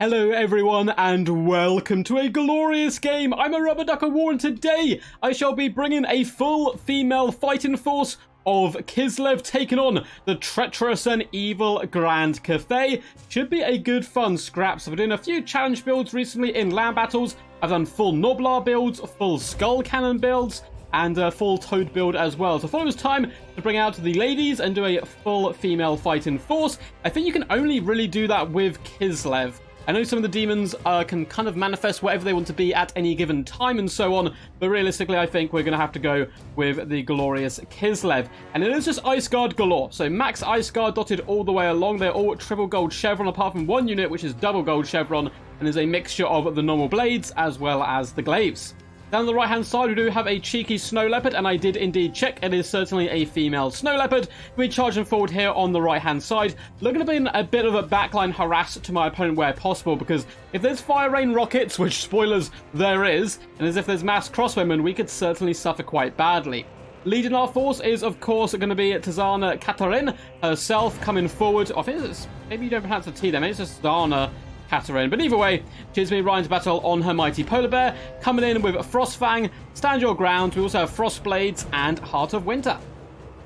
Hello everyone and welcome to a glorious game. I'm a Rubber Duck of War and today I shall be bringing a full female fighting force of Kislev taking on the treacherous and evil Grand Cathay. Should be a good fun scrap. So we're doing a few challenge builds recently in land battles. I've done full Noblar builds, full Skull Cannon builds, and a full Toad build as well. So I thought it was time to bring out the ladies and do a full female fighting force. I think you can only really do that with Kislev. I know some of the demons can kind of manifest whatever they want to be at any given time and so on, but realistically I think we're going to have to go with the glorious Kislev. And it is just Ice Guard galore, so max Ice Guard dotted all the way along. They're all triple gold chevron apart from one unit which is double gold chevron, and is a mixture of the normal blades as well as the glaives. Down the right hand side we do have a cheeky snow leopard, and I did indeed check, it is certainly a female snow leopard. We're charging forward here on the right hand side, looking to be in a bit of a backline harass to my opponent where possible, because if there's fire rain rockets, which spoilers there is, and as if there's mass crossbowmen, we could certainly suffer quite badly. Leading our force is, of course, going to be Tazana Cathay herself coming forward. I think it's, maybe you don't pronounce the T there, maybe it's just Tazana Cathay. But either way, she's been riding to battle on her mighty polar bear, coming in with Frostfang, Stand Your Ground. We also have Frost Blades and Heart of Winter.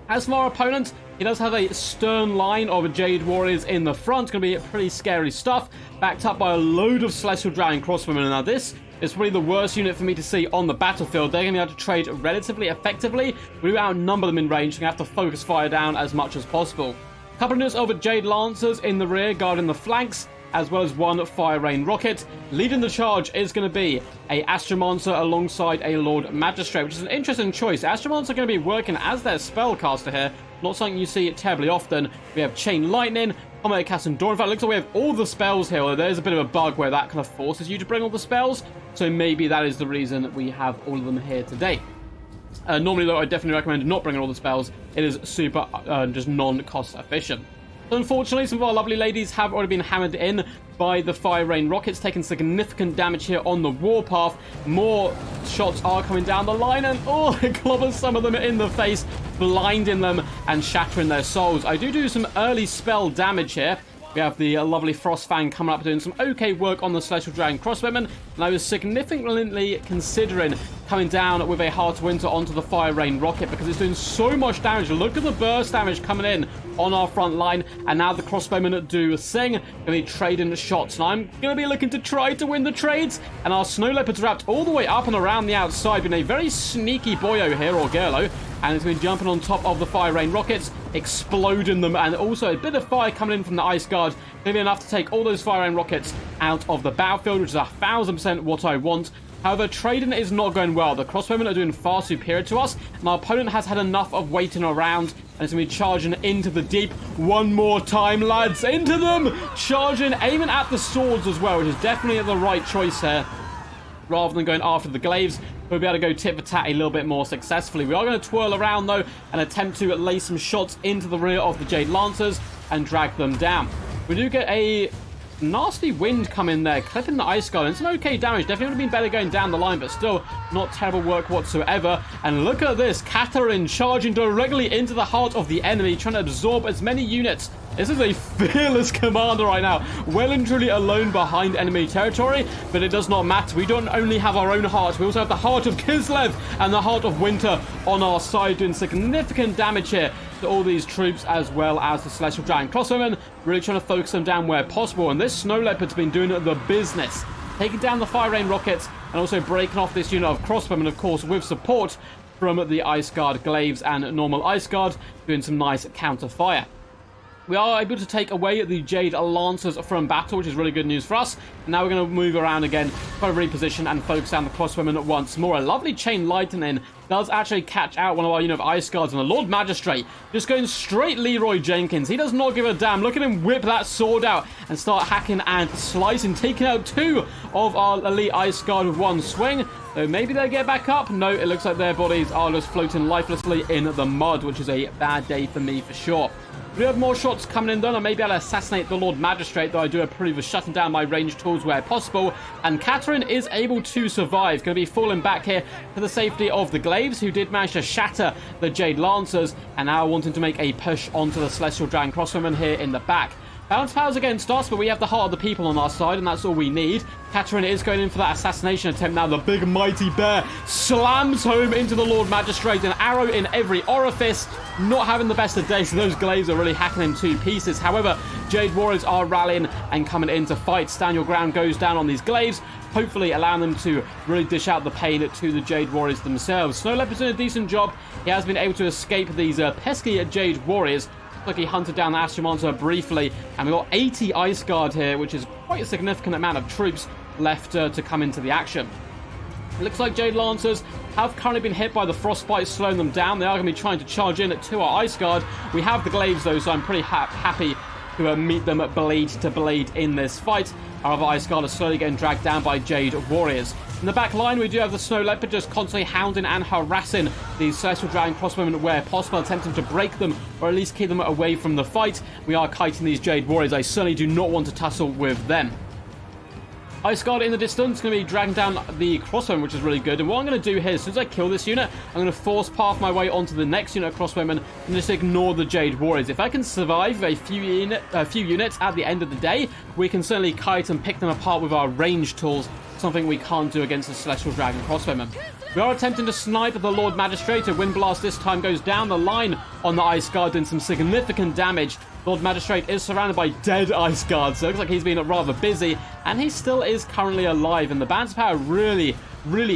As for our opponent, he does have a stern line of Jade Warriors in the front. Going to be pretty scary stuff, backed up by a load of Celestial Dragon crossbowmen. Now this is probably the worst unit for me to see on the battlefield. They're going to be able to trade relatively effectively. We do outnumber them in range, so we have to focus fire down as much as possible. A couple of units of Jade Lancers in the rear, guarding the flanks, as well as one Fire Rain Rocket. Leading the charge is going to be a Astromancer alongside a Lord Magistrate, which is an interesting choice. Astromancer are going to be working as their spellcaster here, not something you see terribly often. We have Chain Lightning, Comet Cast and Door. In fact, it looks like we have all the spells here, although there's a bit of a bug where that kind of forces you to bring all the spells, so maybe that is the reason that we have all of them here today. Normally, though, I definitely recommend not bringing all the spells. It is super, just non-cost efficient. Unfortunately, some of our lovely ladies have already been hammered in by the Fire Rain Rockets, taking significant damage here on the warpath. More shots are coming down the line, and it clobbers some of them in the face, blinding them and shattering their souls. I do some early spell damage here. We have the lovely Frostfang coming up doing some okay work on the Celestial Dragon crossbowmen, and I was significantly considering coming down with a Heart of Winter onto the Fire Rain Rocket because it's doing so much damage. Look at the burst damage coming in on our front line, and now the crossbowmen do sing. Going to be trading shots, and I'm going to be looking to try to win the trades, and our Snow Leopard's wrapped all the way up and around the outside, being a very sneaky boyo here, or girlo, and it's been jumping on top of the Fire Rain Rockets, exploding them, and also a bit of fire coming in from the Ice Guard, going to be enough to take all those Fire Rain Rockets out of the battlefield, which is 1000% what I want. However, trading is not going well. The crossbowmen are doing far superior to us, and our opponent has had enough of waiting around, and is going to be charging into the deep one more time, lads. Into them! Charging, aiming at the swords as well, which is definitely the right choice here. Rather than going after the glaives, we'll be able to go tit for tat a little bit more successfully. We are going to twirl around, though, and attempt to lay some shots into the rear of the Jade Lancers and drag them down. We do get a nasty wind come in there, clipping the Ice Guard. It's an okay damage. Definitely would have been better going down the line, but still not terrible work whatsoever. And look at this, Cathay charging directly into the heart of the enemy, trying to absorb as many units. This is a fearless commander right now, well and truly alone behind enemy territory, but it does not matter. We don't only have our own heart, we also have the heart of Kislev and the heart of Winter on our side, doing significant damage here to all these troops, as well as the Celestial Dragon crossbowmen, really trying to focus them down where possible. And this Snow Leopard's been doing the business, taking down the Fire Rain Rockets and also breaking off this unit of crossbowmen, of course, with support from the Ice Guard glaives and normal Ice Guard, doing some nice counter fire. We are able to take away the Jade Lancers from battle, which is really good news for us. Now we're going to move around again, try to reposition and focus down the crossbowmen once more. A lovely Chain Lightning does actually catch out one of our unit of Ice Guards, and the Lord Magistrate just going straight Leroy Jenkins. He does not give a damn. Look at him whip that sword out and start hacking and slicing, taking out two of our elite Ice Guard with one swing. So maybe they'll get back up. No, it looks like their bodies are just floating lifelessly in the mud, which is a bad day for me for sure. We have more shots coming in, though, and maybe I'll assassinate the Lord Magistrate, though I do approve of shutting down my ranged tools where possible. And Cathay is able to survive. Going to be falling back here to the safety of the glaives, who did manage to shatter the Jade Lancers, and now wanting to make a push onto the Celestial Dragon crossbowmen here in the back. Bounce powers against us, but we have the heart of the people on our side, and that's all we need. Catherine is going in for that assassination attempt now. The big mighty bear slams home into the Lord Magistrate, an arrow in every orifice. Not having the best of days, so those glaives are really hacking him to pieces. However, Jade Warriors are rallying and coming in to fight. Stand your ground goes down on these glaives, hopefully allowing them to really dish out the pain to the Jade Warriors themselves. Snow Leopard's doing a decent job. He has been able to escape these pesky Jade Warriors. Like he hunted down the Astral Monster briefly, and we've got 80 Ice Guard here, which is quite a significant amount of troops left to come into the action. It looks like Jade Lancers have currently been hit by the Frostbite, slowing them down. They are going to be trying to charge in to our Ice Guard. We have the glaives though, so I'm pretty happy to meet them blade to blade in this fight. Our other Ice Guard are slowly getting dragged down by Jade Warriors. In the back line, we do have the Snow Leopard just constantly hounding and harassing these Celestial Dragon Crossbowmen where possible, attempting to break them or at least keep them away from the fight. We are kiting these Jade Warriors. I certainly do not want to tussle with them. Ice Guard in the distance going to be dragging down the crossbowman, which is really good. And what I'm going to do here, as soon as I kill this unit, I'm going to force path my way onto the next unit of crossbowmen and just ignore the Jade Warriors. If I can survive a few units at the end of the day, we can certainly kite and pick them apart with our range tools, something we can't do against the Celestial Dragon crossbowmen. We are attempting to snipe the Lord Magistrate. A Wind Blast this time goes down the line on the Ice Guard, doing some significant damage. Lord Magistrate is surrounded by dead Ice Guards, so it looks like he's been rather busy, and he still is currently alive. And the Bounce Power really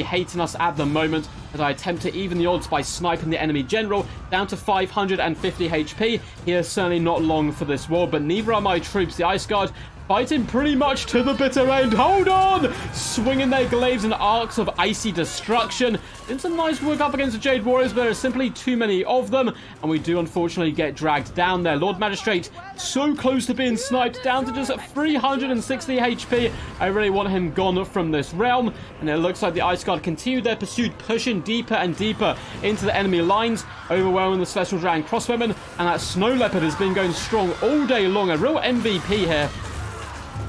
hating us at the moment as I attempt to even the odds by sniping the enemy general down to 550 HP. He is certainly not long for this war, but neither are my troops. The Ice Guard fighting pretty much to the bitter end. Hold on! Swinging their glaives and arcs of icy destruction. Doing some nice work up against the Jade Warriors, but there are simply too many of them, and we do unfortunately get dragged down there. Lord Magistrate so close to being sniped, down to just 360 HP. I really want him gone from this realm, and it looks like the Ice Guard continue their pursuit, pushing deeper and deeper into the enemy lines, overwhelming the Celestial Dragon crossbowmen, and that Snow Leopard has been going strong all day long. A real MVP here.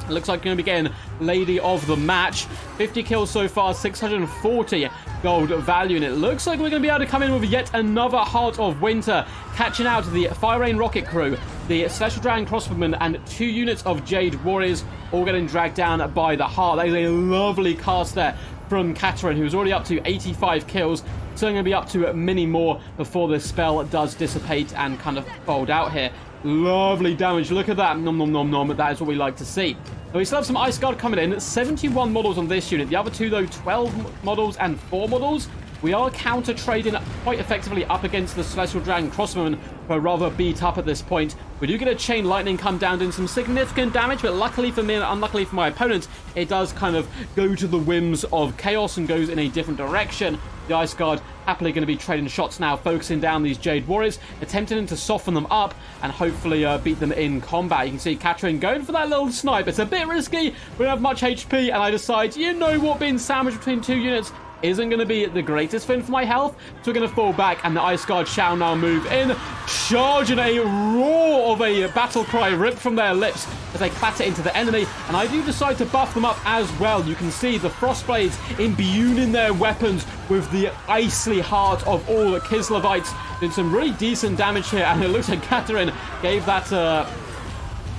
It looks like going to be getting Lady of the Match. 50 kills so far, 640 gold value. And it looks like we're going to be able to come in with yet another Heart of Winter, catching out the Fire Rain Rocket Crew, the Celestial Dragon Crossbowmen, and 2 units of Jade Warriors, all getting dragged down by the Heart. That is a lovely cast there from Catherine, who's already up to 85 kills. So I'm going to be up to many more before this spell does dissipate and kind of fold out here. Lovely damage. Look at that. Nom nom nom nom. That is what we like to see. So we still have some Ice Guard coming in. 71 models on this unit. The other two, though, 12 models and 4 models. We are counter-trading quite effectively up against the Celestial Dragon Crossbowmen, who are rather beat up at this point. We do get a Chain Lightning come down, doing some significant damage, but luckily for me and unluckily for my opponent, it does kind of go to the whims of chaos and goes in a different direction. The Ice Guard happily going to be trading shots now, focusing down these Jade Warriors, attempting to soften them up and hopefully beat them in combat. You can see Catherine going for that little snipe. It's a bit risky. We don't have much HP, and I decide, you know what, being sandwiched between 2 units isn't going to be the greatest thing for my health, so we're going to fall back, and the Ice Guard shall now move in, charging a roar of a battle cry ripped from their lips as they clatter into the enemy, and I do decide to buff them up as well. You can see the Frostblades imbued in their weapons with the icy heart of all the Kislevites, doing some really decent damage here, and it looks like Catherine gave that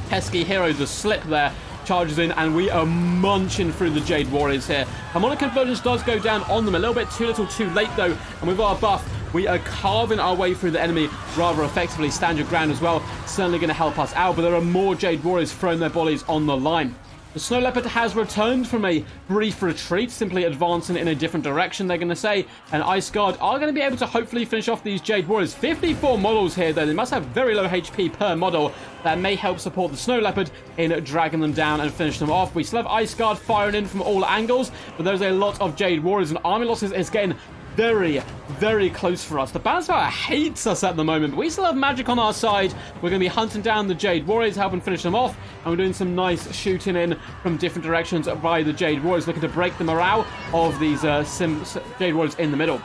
pesky hero the slip there. Charges in, and we are munching through the Jade Warriors here. Harmonic Convergence does go down on them a little bit too little too late though, and with our buff we are carving our way through the enemy rather effectively. Stand your ground as well, certainly going to help us out, but there are more Jade Warriors throwing their bodies on the line. The Snow Leopard has returned from a brief retreat, simply advancing in a different direction, they're going to say, and Ice Guard are going to be able to hopefully finish off these Jade Warriors. 54 models here, though. They must have very low HP per model. That may help support the Snow Leopard in dragging them down and finish them off. We still have Ice Guard firing in from all angles, but there's a lot of Jade Warriors, and army losses is getting very close for us. The Bounce Power hates us at the moment, but we still have magic on our side. We're going to be hunting down the Jade Warriors, helping finish them off, and we're doing some nice shooting in from different directions by the Jade Warriors, looking to break the morale of these Jade Warriors in the middle.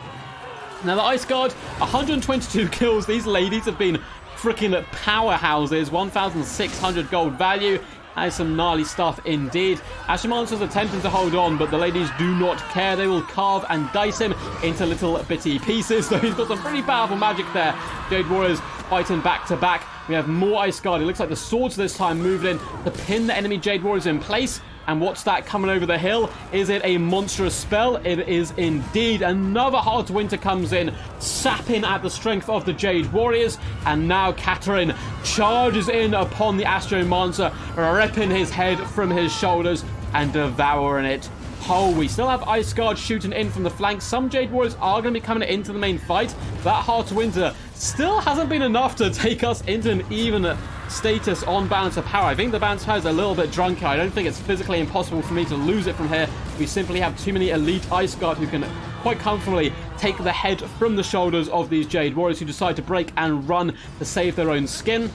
Now the Ice Guard, 122 kills. These ladies have been freaking powerhouses. 1,600 gold value. That is some gnarly stuff indeed. Astral Monster's attempting to hold on, but the ladies do not care. They will carve and dice him into little bitty pieces. So he's got some pretty powerful magic there. Jade Warriors fighting back to back. We have more Ice Guard. It looks like the swords this time moved in to pin the enemy Jade Warriors in place. And what's that coming over the hill? Is it a monstrous spell? It is indeed. Another Heart of Winter comes in, sapping at the strength of the Jade Warriors. And now Catherine charges in upon the Astromancer, ripping his head from his shoulders and devouring it. Oh, we still have Ice Guard shooting in from the flank. Some Jade Warriors are going to be coming into the main fight. That Heart of Winter still hasn't been enough to take us into an even status on balance of power. I think the balance of power is a little bit drunken. I don't think it's physically impossible for me to lose it from here. We simply have too many elite Ice Guard who can quite comfortably take the head from the shoulders of these Jade Warriors who decide to break and run to save their own skin.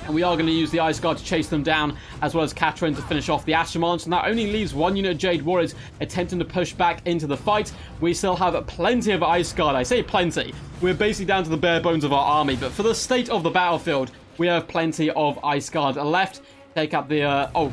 And we are going to use the Ice Guard to chase them down, as well as Catherine to finish off the Astromancer. And that only leaves one unit of Jade Warriors attempting to push back into the fight. We still have plenty of Ice Guard. I say plenty. We're basically down to the bare bones of our army. But for the state of the battlefield, we have plenty of Ice Guard left. Take up the... Okay,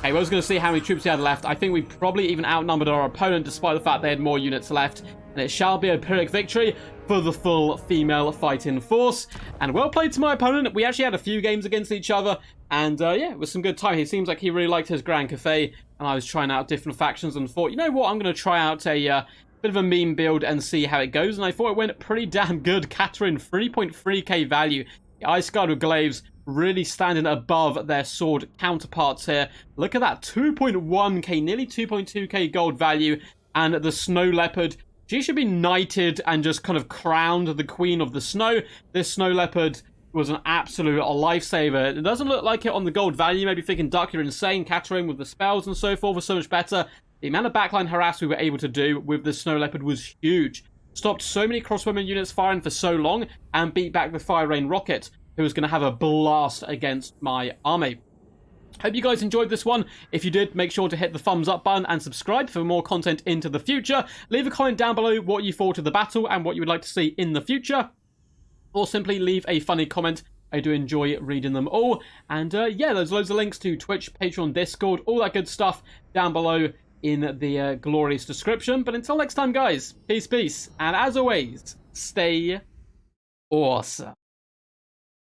I was going to see how many troops we had left. I think we probably even outnumbered our opponent, despite the fact they had more units left. And it shall be a Pyrrhic victory for the full female fighting force. And well played to my opponent. We actually had a few games against each other. And yeah, it was some good time. He seems like he really liked his Grand Cathay. And I was trying out different factions and thought, you know what, I'm going to try out a bit of a meme build and see how it goes. And I thought it went pretty damn good. Catherine, 3.3k value. The Ice Guard with glaives really standing above their sword counterparts here. Look at that, 2.1k, nearly 2.2k gold value. And the Snow Leopard, she should be knighted and just kind of crowned the Queen of the Snow. This Snow Leopard was an absolute lifesaver. It doesn't look like it on the gold value. You may be thinking, Duck, you're insane. Catherine with the spells and so forth was so much better. The amount of backline harass we were able to do with the Snow Leopard was huge. Stopped so many crossbowman units firing for so long and beat back the Fire Rain Rocket, who was going to have a blast against my army. Hope you guys enjoyed this one. If you did, make sure to hit the thumbs up button and subscribe for more content into the future. Leave a comment down below what you thought of the battle and what you would like to see in the future. Or simply leave a funny comment. I do enjoy reading them all. And yeah, there's loads of links to Twitch, Patreon, Discord, all that good stuff down below in the glorious description. But until next time, guys, peace, peace. And as always, stay awesome.